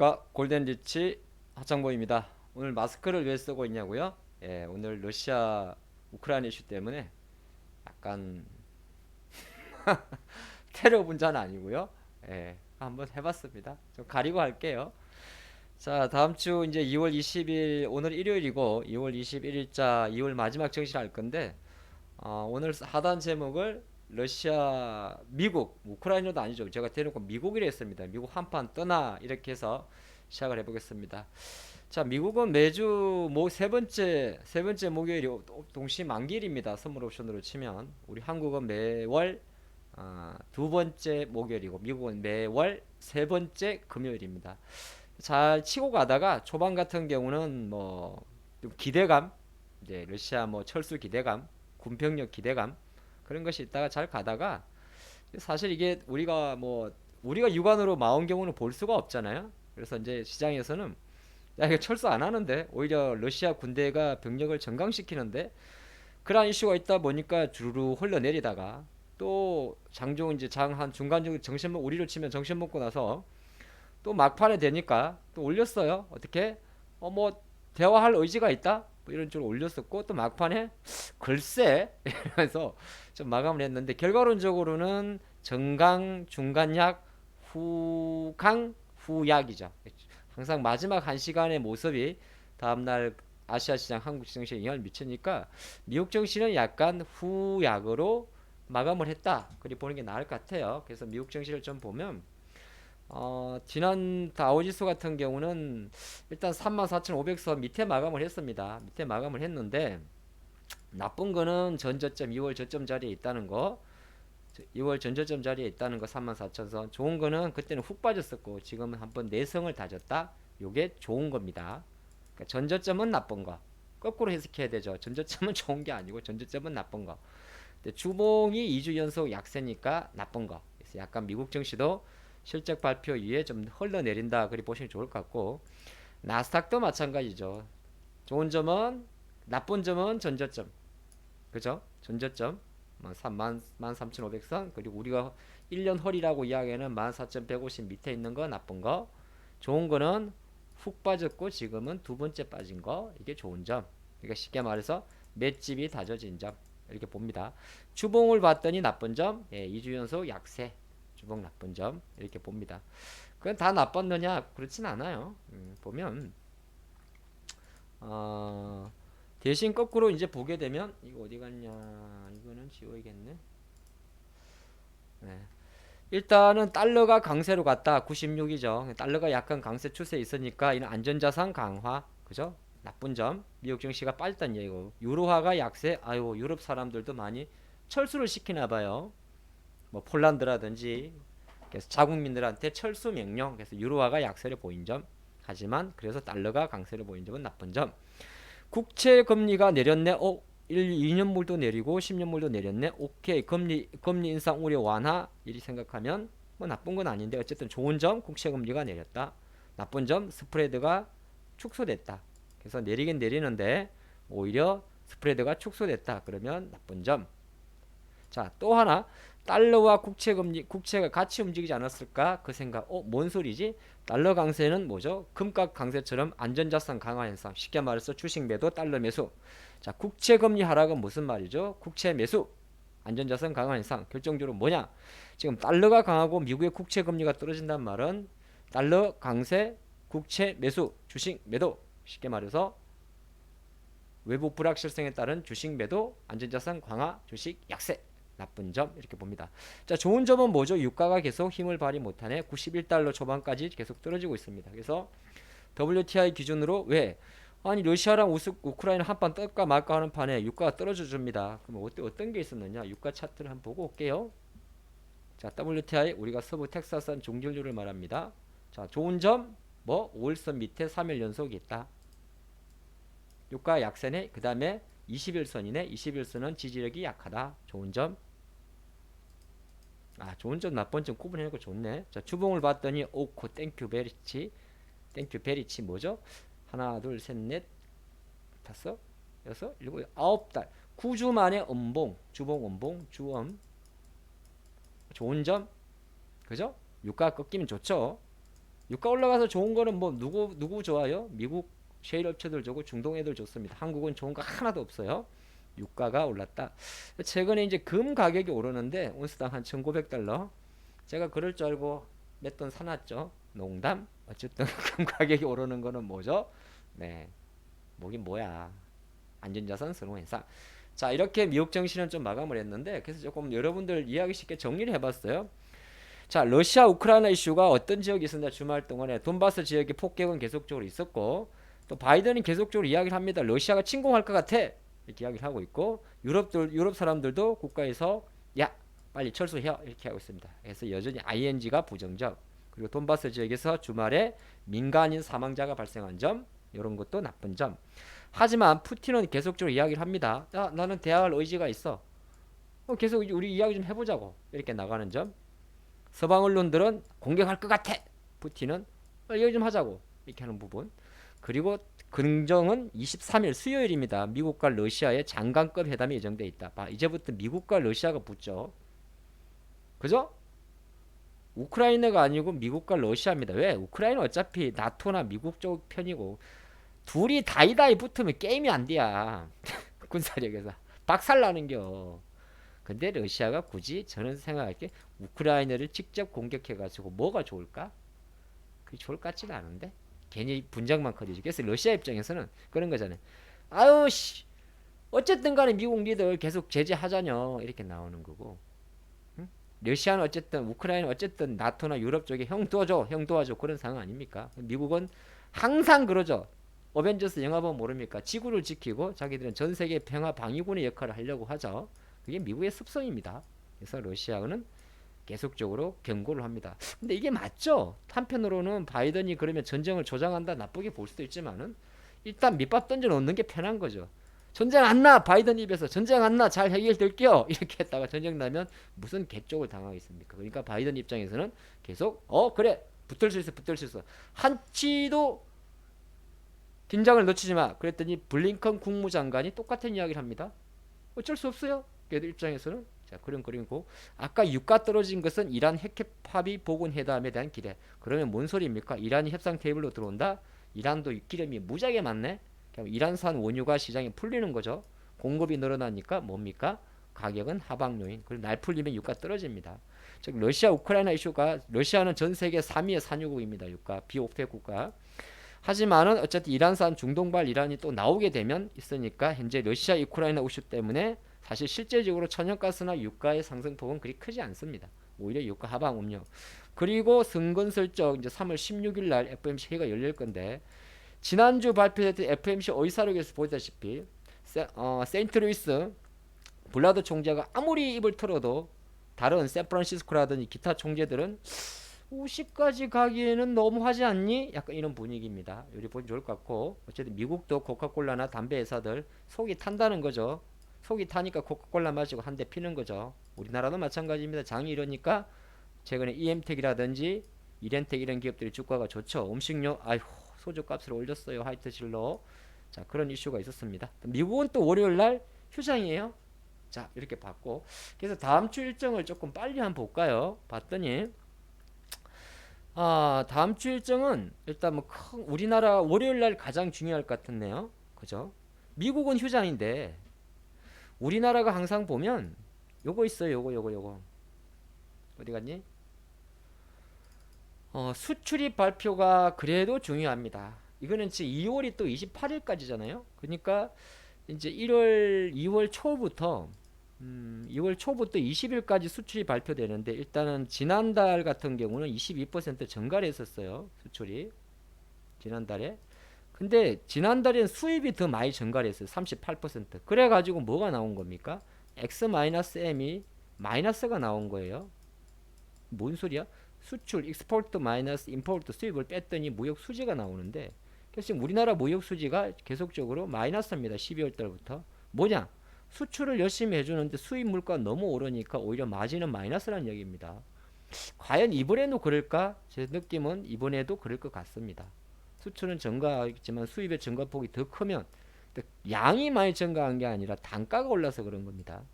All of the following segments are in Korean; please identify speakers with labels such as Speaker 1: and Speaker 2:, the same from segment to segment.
Speaker 1: 안녕하십니까. 골든리치 하창보입니다. 오늘 마스크를 왜 쓰고 있냐고요? 예, 오늘 러시아 우크라이나 이슈 때문에 약간 테러 분자는 아니고요. 예, 한번 해봤습니다. 좀 가리고 할게요. 자, 다음 주 이제 2월 20일 오늘 일요일이고 2월 21일자 2월 마지막 정시할 건데 오늘 하단 제목을 러시아, 미국, 우크라이나도 아니죠. 제가 대놓고 미국이라 했습니다. 미국 한판 떠나 이렇게 해서 시작을 해보겠습니다. 자, 미국은 매주 세 번째 목요일이 동시 만기일입니다. 선물 옵션으로 치면 우리 한국은 매월 두 번째 목요일이고 미국은 매월 세 번째 금요일입니다. 잘 치고 가다가 초반 같은 경우는 뭐 좀 기대감, 이제 러시아 뭐 철수 기대감, 군병력 기대감 그런 것이 있다가 잘 가다가 사실 이게 우리가 육안으로 마온 경우는 볼 수가 없잖아요. 그래서 이제 시장에서는 야 이거 철수 안 하는데 오히려 러시아 군대가 병력을 정강시키는데 그런 이슈가 있다 보니까 주르르 흘러내리다가 또 장중 이제 장 한 중간 정도 우리로 치면 정신 먹고 나서 또 막판에 되니까 또 올렸어요. 어떻게? 뭐 대화할 의지가 있다? 뭐 이런 쪽으로 올렸었고 또 막판에 글쎄 이러면서 좀 마감을 했는데 결과론적으로는 정강, 중간약, 후강, 후약이죠. 항상 마지막 한 시간의 모습이 다음날 아시아 시장, 한국 증시에 영향을 미치니까 미국 증시는 약간 후약으로 마감을 했다. 그리 보는 게 나을 것 같아요. 그래서 미국 증시를 좀 보면 지난 다우지수 같은 경우는 일단 34,500선 밑에 마감을 했습니다. 밑에 마감을 했는데 나쁜 거는 전저점 2월 저점 자리에 있다는 거, 2월 전저점 자리에 있다는 거 34,000선. 좋은 거는 그때는 훅 빠졌었고 지금은 한번 내성을 다졌다. 요게 좋은 겁니다. 그러니까 전저점은 나쁜 거. 거꾸로 해석해야 되죠. 전저점은 좋은 게 아니고 전저점은 나쁜 거. 근데 주봉이 2주 연속 약세니까 나쁜 거. 그래서 약간 미국 증시도 실적 발표 이후에 좀 흘러내린다. 그리 보시면 좋을 것 같고 나스닥도 마찬가지죠. 좋은 점은 나쁜 점은 전저점. 그죠? 전저점 13,500선 그리고 우리가 1년 허리라고 이야기하는 14,150 밑에 있는 거 나쁜 거. 좋은 거는 훅 빠졌고 지금은 두 번째 빠진 거. 이게 좋은 점. 그러니까 쉽게 말해서 맷집이 다져진 점. 이렇게 봅니다. 주봉을 봤더니 나쁜 점, 예, 2주 연속 약세. 주봉 나쁜 점 이렇게 봅니다. 그건 다 나빴느냐? 그렇진 않아요. 보면 어, 대신 거꾸로 이제 보게 되면 이거 어디 갔냐? 이거는 지워야겠네. 네. 일단은 달러가 강세로 갔다. 96이죠. 달러가 약간 강세 추세에 있으니까 이는 안전자산 강화. 그죠? 나쁜 점. 미국 증시가 빠졌다는 얘기고. 유로화가 약세. 아유, 유럽 사람들도 많이 철수를 시키나 봐요. 뭐 폴란드라든지 그래서 자국민들한테 철수 명령. 그래서 유로화가 약세를 보인 점. 하지만 그래서 달러가 강세를 보인 점은 나쁜 점. 국채 금리가 내렸네. 2년물도 내리고 10년물도 내렸네. 오케이. 금리 인상 우려 완화. 이리 생각하면 뭐 나쁜 건 아닌데 어쨌든 좋은 점 국채 금리가 내렸다. 나쁜 점 스프레드가 축소됐다. 그래서 내리긴 내리는데 오히려 스프레드가 축소됐다. 그러면 나쁜 점. 자, 또 하나 달러와 국채가 같이 움직이지 않았을까? 그 생각. 뭔 소리지? 달러 강세는 뭐죠? 금값 강세처럼 안전자산 강화 현상. 쉽게 말해서 주식 매도, 달러 매수. 자, 국채 금리 하락은 무슨 말이죠? 국채 매수, 안전자산 강화 현상. 결정적으로 뭐냐? 지금 달러가 강하고 미국의 국채 금리가 떨어진다는 말은 달러 강세, 국채 매수, 주식 매도. 쉽게 말해서 외부 불확실성에 따른 주식 매도, 안전자산 강화, 주식 약세. 나쁜 점 이렇게 봅니다. 자, 좋은 점은 뭐죠? 유가가 계속 힘을 발휘 못하네. 91달러 초반까지 계속 떨어지고 있습니다. 그래서 WTI 기준으로 왜? 아니 러시아랑 우크라이나 한판 뜰까 말까 하는 판에 유가가 떨어져 줍니다. 그럼 어떤 게 있었느냐? 유가 차트를 한번 보고 올게요. 자, WTI 우리가 서부 텍사스산 중진율을 말합니다. 자, 좋은 점 뭐 5일선 밑에 3일 연속이 있다. 유가 약세네. 그 다음에 21선이네. 21선은 지지력이 약하다. 좋은 점. 좋은 점 나쁜 점 구분해놓고 좋네. 자, 주봉을 봤더니 오코 땡큐 베리치 땡큐 베리치 뭐죠? 하나 둘셋넷 다섯 여섯 일곱 아홉 달 9주 만에 음봉 주봉 음봉 주음 좋은 점 그죠? 유가 꺾이면 좋죠. 유가 올라가서 좋은 거는 뭐 누구 좋아요? 미국 셰일 업체들 좋고 중동 애들 좋습니다. 한국은 좋은 거 하나도 없어요. 유가가 올랐다. 최근에 이제 금 가격이 오르는데 온스당 한 1,900달러. 제가 그럴 줄 알고 몇 돈 사놨죠. 농담. 어쨌든 금 가격이 오르는 거는 뭐죠? 네, 뭐긴 뭐야. 안전자산 선호회사. 자, 이렇게 미국 정시는 좀 마감을 했는데 그래서 조금 여러분들 이해하기 쉽게 정리를 해봤어요. 자, 러시아 우크라이나 이슈가 어떤 지역이 있었나 주말 동안에 돈바스 지역의 폭격은 계속적으로 있었고 또 바이든이 계속적으로 이야기를 합니다. 러시아가 침공할 것 같아 이렇게 이야기를 하고 있고 유럽 사람들도 국가에서 야 빨리 철수해 이렇게 하고 있습니다. 그래서 여전히 ING가 부정적 그리고 돈바스 지역에서 주말에 민간인 사망자가 발생한 점 이런 것도 나쁜 점. 하지만 푸틴은 계속적으로 이야기를 합니다. 야, 나는 대화할 의지가 있어. 계속 우리 이야기 좀 해보자고 이렇게 나가는 점. 서방 언론들은 공격할 것 같아. 푸틴은 이야기 좀 하자고 이렇게 하는 부분. 그리고 긍정은 23일 수요일입니다. 미국과 러시아의 장관급 회담이 예정돼 있다. 이제부터 미국과 러시아가 붙죠. 그죠? 우크라이나가 아니고 미국과 러시아입니다. 왜? 우크라이나 어차피 나토나 미국 쪽 편이고 둘이 다이다이 붙으면 게임이 안 돼야. 군사력에서 박살나는겨. 근데 러시아가 굳이 저는 생각할게 우크라이나를 직접 공격해가지고 뭐가 좋을까? 그게 좋을 것 같지는 않은데 괜히 분쟁만 커지지. 그래서 러시아 입장에서는 그런 거잖아요. 아유 씨 어쨌든 간에 미국 리더 계속 제재하자녀 이렇게 나오는 거고 응? 러시아는 어쨌든 우크라이나 어쨌든 나토나 유럽 쪽에 형 도와줘 그런 상황 아닙니까? 미국은 항상 그러죠. 어벤져스 영화 보면 모릅니까? 지구를 지키고 자기들은 전 세계 평화 방위군의 역할을 하려고 하죠. 그게 미국의 습성입니다. 그래서 러시아는 계속적으로 경고를 합니다. 근데 이게 맞죠? 한편으로는 바이든이 그러면 전쟁을 조장한다 나쁘게 볼 수도 있지만은 일단 밑밥 던져 놓는 게 편한 거죠. 전쟁 안 나! 바이든 입에서 전쟁 안 나! 잘 해결될게요! 이렇게 했다가 전쟁 나면 무슨 개쪽을 당하겠습니까? 그러니까 바이든 입장에서는 계속 그래! 붙을 수 있어 붙을 수 있어 한치도 긴장을 놓치지 마. 그랬더니 블링컨 국무장관이 똑같은 이야기를 합니다. 어쩔 수 없어요. 걔들 입장에서는 자 그런 그림고 아까 유가 떨어진 것은 이란 핵 합의 복원 회담에 대한 기대. 그러면 뭔 소리입니까? 이란이 협상 테이블로 들어온다. 이란도 기름이 무지하게 많네. 그럼 이란산 원유가 시장에 풀리는 거죠. 공급이 늘어나니까 뭡니까? 가격은 하방 요인. 그리고 날 풀리면 유가 떨어집니다. 즉 러시아 우크라이나 이슈가 러시아는 전 세계 3위의 산유국입니다. 유가 비오펙 국가. 하지만은 어쨌든 이란산 중동발 이란이 또 나오게 되면 있으니까 현재 러시아 우크라이나 이슈 때문에 사실 실제적으로 천연가스나 유가의 상승폭은 그리 크지 않습니다. 오히려 유가 하방 음료. 그리고 승근슬쩍 이제 3월 16일 날 FMC 회의가 열릴 건데 지난주 발표됐던 FMC 의사록에서 보다시피 세인트루이스 블라드 총재가 아무리 입을 털어도 다른 샌프란시스코라든지 기타 총재들은 우시까지 가기에는 너무 하지 않니? 약간 이런 분위기입니다. 여기 보기 좋을 것 같고 어쨌든 미국도 코카콜라나 담배 회사들 속이 탄다는 거죠. 속이 타니까 코카콜라 마시고 한 대 피는 거죠. 우리나라도 마찬가지입니다. 장이 이러니까 최근에 이엠텍이라든지 이렌텍 이런 기업들이 주가가 좋죠. 음식료 아휴 소주 값을 올렸어요. 하이트 실로. 자 그런 이슈가 있었습니다. 미국은 또 월요일날 휴장이에요. 자 이렇게 봤고 그래서 다음 주 일정을 조금 빨리 한번 볼까요? 봤더니 다음 주 일정은 일단 뭐 우리나라 월요일 날 가장 중요할 것 같은데요. 그죠? 미국은 휴장인데 우리나라가 항상 보면 요거 있어요. 요거. 어디 갔니? 수출입 발표가 그래도 중요합니다. 이거는 지금 2월이 또 28일까지잖아요. 그러니까 이제 2월 초부터 20일까지 수출이 발표되는데 일단은 지난달 같은 경우는 22% 증가를 했었어요. 수출이 지난달에. 근데 지난달에는 수입이 더 많이 증가를 했어요. 38%. 그래가지고 뭐가 나온 겁니까? X-M이 마이너스가 나온 거예요. 뭔 소리야? 수출, 익스포트 마이너스 임포트 수입을 뺐더니 무역 수지가 나오는데 그래서 지금 우리나라 무역 수지가 계속적으로 마이너스입니다. 12월 달부터. 뭐냐? 수출을 열심히 해주는데 수입 물가가 너무 오르니까 오히려 마진은 마이너스라는 얘기입니다. 과연 이번에도 그럴까? 제 느낌은 이번에도 그럴 것 같습니다. 수출은 증가하겠지만 수입의 증가폭이 더 크면 양이 많이 증가한 게 아니라 단가가 올라서 그런 겁니다.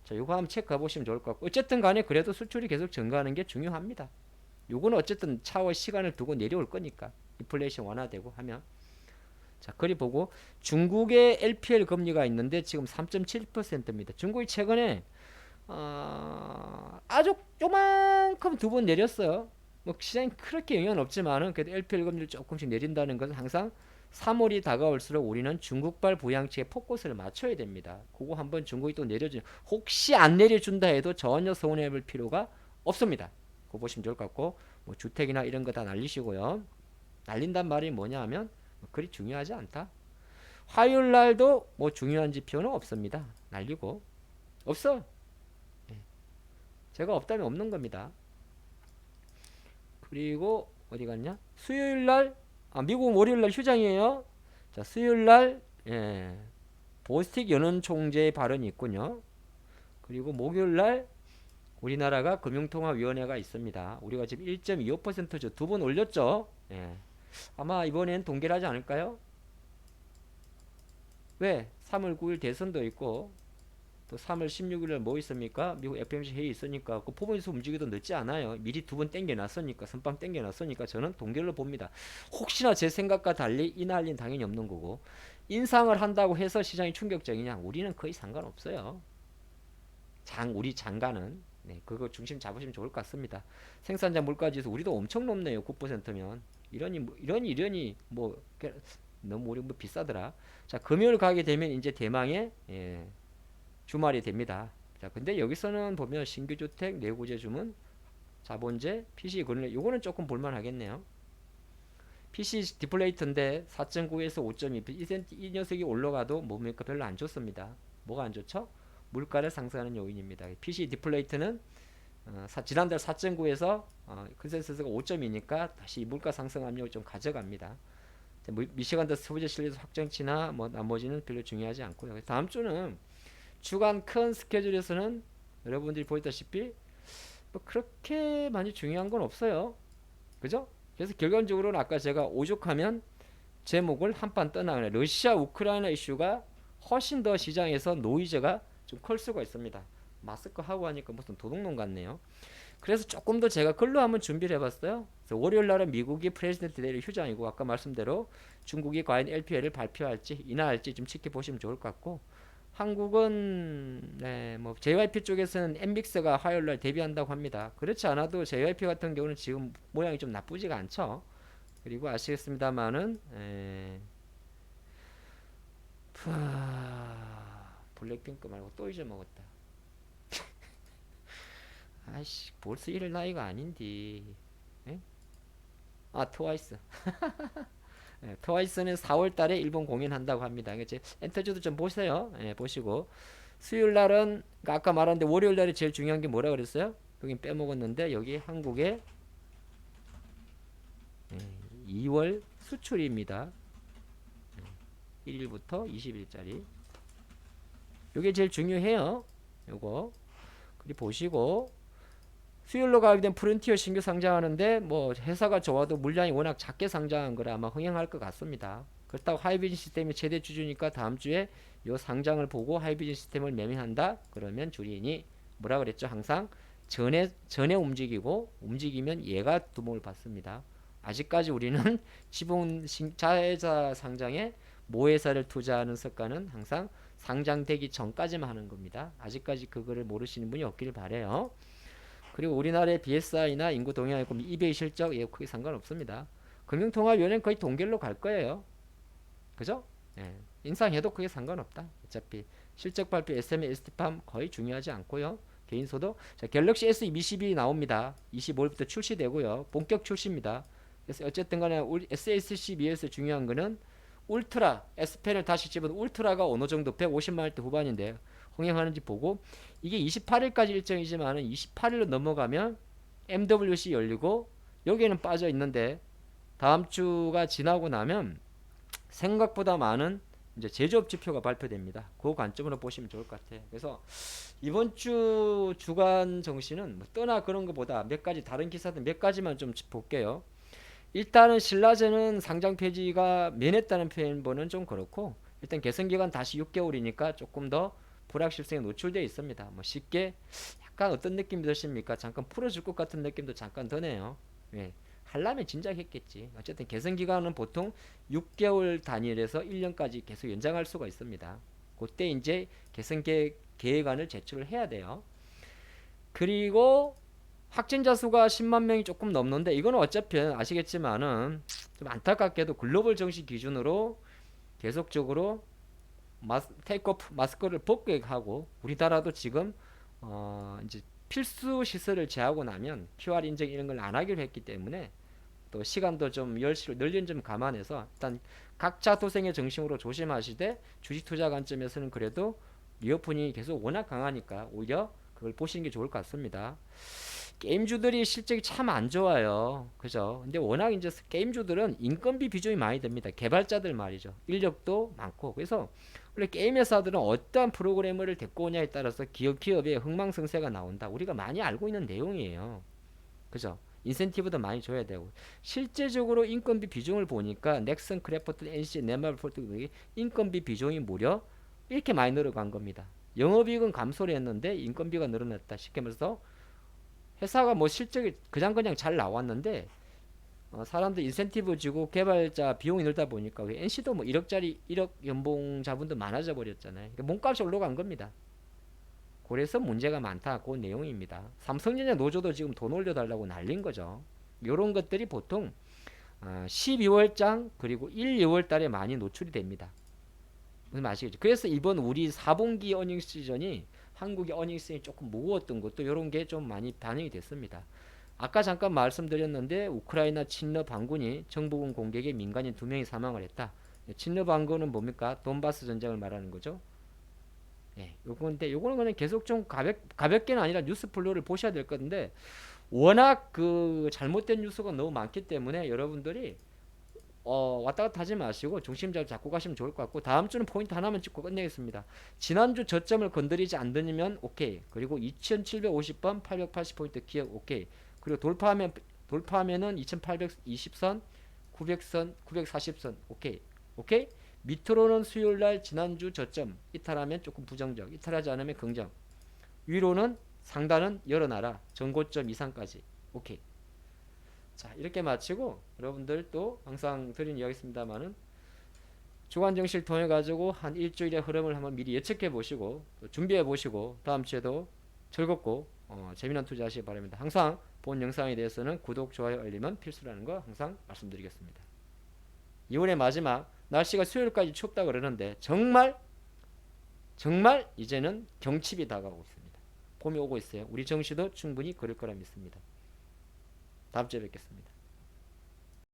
Speaker 1: 자, 이거 한번 체크해 보시면 좋을 것 같고 어쨌든 간에 그래도 수출이 계속 증가하는 게 중요합니다. 요거는 어쨌든 차후 시간을 두고 내려올 거니까 인플레이션 완화되고 하면. 자, 그리 보고 중국의 LPR 금리가 있는데 지금 3.7%입니다. 중국이 최근에 아주 요만큼 두 번 내렸어요. 뭐 시장이 그렇게 영향은 없지만은 그래도 LPR 금리를 조금씩 내린다는 것은 항상 3월이 다가올수록 우리는 중국발 부양책에 포커스를 맞춰야 됩니다. 그거 한번 중국이 또 내려주 혹시 안 내려준다 해도 전혀 서운해 볼 필요가 없습니다. 그거 보시면 좋을 것 같고 뭐 주택이나 이런 거 다 날리시고요. 날린단 말이 뭐냐 하면 뭐 그리 중요하지 않다. 화요일 날도 뭐 중요한 지표는 없습니다. 날리고 없어. 제가 없다면 없는 겁니다. 그리고 어디 갔냐? 수요일 날 미국은 월요일 날 휴장이에요. 자, 수요일 날 보스틱 연은 총재의 발언이 있군요. 그리고 목요일 날 우리나라가 금융통화위원회가 있습니다. 우리가 지금 1.25%죠. 두 번 올렸죠. 아마 이번엔 동결하지 않을까요? 왜? 3월 9일 대선도 있고 또 3월 16일에 뭐 있습니까? 미국 FOMC 회의 있으니까 그 포먼스 움직이도 늦지 않아요. 미리 두 번 땡겨놨으니까 선빵 땡겨놨으니까 저는 동결로 봅니다. 혹시나 제 생각과 달리 이 난리는 당연히 없는 거고 인상을 한다고 해서 시장이 충격적이냐? 우리는 거의 상관없어요. 우리 장가는 그거 중심 잡으시면 좋을 것 같습니다. 생산자 물가지수 우리도 엄청 높네요. 9%면 이러니 뭐 너무 우리 뭐 비싸더라. 자, 금요일 가게 되면 이제 대망의 주말이 됩니다. 자, 근데 여기서는 보면 신규 주택, 내구재 주문, 자본재, PC 거래 요거는 조금 볼만 하겠네요. PC 디플레이트인데 4.9에서 5.2 이 녀석이 올라가도 뭡니까? 별로 안 좋습니다. 뭐가 안 좋죠? 물가를 상승하는 요인입니다. PC 디플레이트는 지난달 4.9에서 컨센서스가 5.2니까 다시 물가 상승 압력을 좀 가져갑니다. 미시간더 소비자 신뢰도 확정치나 뭐 나머지는 별로 중요하지 않고요. 다음 주는 주간 큰 스케줄에서는 여러분들이 보셨다시피 뭐 그렇게 많이 중요한 건 없어요. 그죠? 그래서 결론적으로는 아까 제가 오죽하면 제목을 한판 떠나가네. 러시아 우크라이나 이슈가 훨씬 더 시장에서 노이즈가 좀 클 수가 있습니다. 마스크 하고 하니까 무슨 도둑놈 같네요. 그래서 조금 더 제가 글로 한번 준비를 해봤어요. 그래서 월요일 날은 미국이 프레지던트 데이 휴장이고 아까 말씀대로 중국이 과연 LPR을 발표할지 인하할지 좀 지켜보시면 좋을 것 같고 한국은 뭐 JYP 쪽에서는 엠빅스가 화요일 날 데뷔한다고 합니다. 그렇지 않아도 JYP 같은 경우는 지금 모양이 좀 나쁘지가 않죠. 그리고 아시겠습니다만은 블랙핑크 말고 또 잊어먹었다. 아이씨 벌써 이럴 나이가 아닌디. 에? 트와이스. 트와이스는 4월 달에 일본 공연한다고 합니다. 그치? 엔터주도 좀 보세요. 보시고 수요일 날은 아까 말한데 월요일 날이 제일 중요한 게 뭐라 그랬어요? 여긴 빼먹었는데 여기 한국의 2월 수출입니다. 1일부터 20일짜리. 요게 제일 중요해요. 요거. 그리고 보시고 수요일로 가게 되면 프론티어 신규 상장하는데 뭐 회사가 좋아도 물량이 워낙 작게 상장한 거라 아마 흥행할 것 같습니다. 그렇다고 하이비전 시스템이 최대 주주니까 다음 주에 요 상장을 보고 하이비전 시스템을 매매한다. 그러면 주인이 뭐라 그랬죠? 항상 전에 움직이면 얘가 두목을 받습니다. 아직까지 우리는 지분 자회사 상장에 모회사를 투자하는 습관은 항상 상장되기 전까지만 하는 겁니다. 아직까지 그거를 모르시는 분이 없기를 바래요. 그리고 우리나라의 BSI나 인구 동향, 이베이 실적 크게 상관없습니다. 금융통화위원회는 거의 동결로 갈 거예요. 그죠? 인상해도 크게 상관없다. 어차피 실적 발표 SMA, ST팜 거의 중요하지 않고요. 개인소도 자, 갤럭시 S22 나옵니다. 25일부터 출시되고요. 본격 출시입니다. 그래서 어쨌든 간에 SSC 비해서 중요한 거는 울트라 S펜을 다시 집어도 울트라가 어느 정도 150만원대 후반인데 흥행하는지 보고 이게 28일까지 일정이지만 28일로 넘어가면 MWC 열리고 여기에는 빠져 있는데 다음 주가 지나고 나면 생각보다 많은 이제 제조업 지표가 발표됩니다. 그 관점으로 보시면 좋을 것 같아요. 그래서 이번 주 주간 정신은 뭐 떠나 그런 것보다 몇 가지 다른 기사들 몇 가지만 좀 볼게요. 일단은 신라젠은 상장 폐지가 면했다는 표현보는 좀 그렇고 일단 개선기간 다시 6개월이니까 조금 더 불확실성에 노출되어 있습니다. 뭐 쉽게 약간 어떤 느낌이 드십니까? 잠깐 풀어줄 것 같은 느낌도 잠깐 드네요. 예. 하려면 진작 했겠지. 어쨌든 개선 기간은 보통 6개월 단위에서 1년까지 계속 연장할 수가 있습니다. 그때 이제 개선 계획안을 제출을 해야 돼요. 그리고 확진자 수가 10만 명이 조금 넘는데 이거는 어차피 아시겠지만은 좀 안타깝게도 글로벌 정시 기준으로 계속적으로 테이크오프 마스크를 벗게 하고 우리나라도 지금 이제 필수 시설을 제하고 나면 QR 인증 이런 걸 안 하기로 했기 때문에 또 시간도 좀 열시로 늘린 점 감안해서 일단 각자 도생의 정신으로 조심하시되 주식 투자 관점에서는 그래도 리오프닝이 계속 워낙 강하니까 오히려 그걸 보시는 게 좋을 것 같습니다. 게임주들이 실적이 참 안 좋아요. 그죠? 근데 워낙 이제 게임주들은 인건비 비중이 많이 됩니다. 개발자들 말이죠. 인력도 많고. 그래서 원래 게임 회사들은 어떠한 프로그래머를 데리고 오냐에 따라서 기업의 흥망성쇠가 나온다. 우리가 많이 알고 있는 내용이에요. 그죠? 인센티브도 많이 줘야 되고 실제적으로 인건비 비중을 보니까 넥슨 크래프트 NC 네마폴트 인건비 비중이 무려 이렇게 많이 늘어간 겁니다. 영업이익은 감소를 했는데 인건비가 늘어났다. 쉽게 말해서 회사가 뭐 실적이 그냥 잘 나왔는데 사람들 인센티브 주고 개발자 비용이 늘다 보니까 NC도 뭐 1억 연봉 자본도 많아져 버렸잖아요. 그러니까 몸값이 올라간 겁니다. 그래서 문제가 많다. 그 내용입니다. 삼성전자 노조도 지금 돈 올려달라고 난린 거죠. 이런 것들이 보통 12월장 그리고 1, 2월 달에 많이 노출이 됩니다. 무슨 아시겠죠? 그래서 이번 우리 4분기 어닝 시즌이 한국의 어닝 시즌이 조금 무거웠던 것도 이런 게 좀 많이 반영이 됐습니다. 아까 잠깐 말씀드렸는데 우크라이나 친러 반군이 정부군 공격에 민간인 2명이 사망을 했다. 친러 반군은 뭡니까? 돈바스 전쟁을 말하는 거죠. 예, 요거는 그냥 계속 좀 가볍게는 아니라 뉴스 플로우를 보셔야 될 건데 워낙 그 잘못된 뉴스가 너무 많기 때문에 여러분들이 왔다 갔다 하지 마시고 중심 잡고 가시면 좋을 것 같고 다음 주는 포인트 하나만 찍고 끝내겠습니다. 지난주 저점을 건드리지 않으면 오케이. 그리고 2750번 880포인트 기억 오케이. 그리고 돌파하면은 2820선 900선 940선 오케이. 오케이. 밑으로는 수요일날 지난주 저점 이탈하면 조금 부정적, 이탈하지 않으면 긍정, 위로는 상단은 열어놔라, 전고점 이상까지 오케이. 자 이렇게 마치고 여러분들 또 항상 드린 이야기입니다만은 주간 정시를 통해 가지고 한 일주일의 흐름을 한번 미리 예측해 보시고 또 준비해 보시고 다음 주에도 즐겁고 재미난 투자하시기 바랍니다. 항상 본 영상에 대해서는 구독, 좋아요, 알림은 필수라는 거 항상 말씀드리겠습니다. 2월의 마지막 날씨가 수요일까지 춥다 그러는데 정말 이제는 경칩이 다가오고 있습니다. 봄이 오고 있어요. 우리 정시도 충분히 그럴 거라 믿습니다. 다음 주에 뵙겠습니다.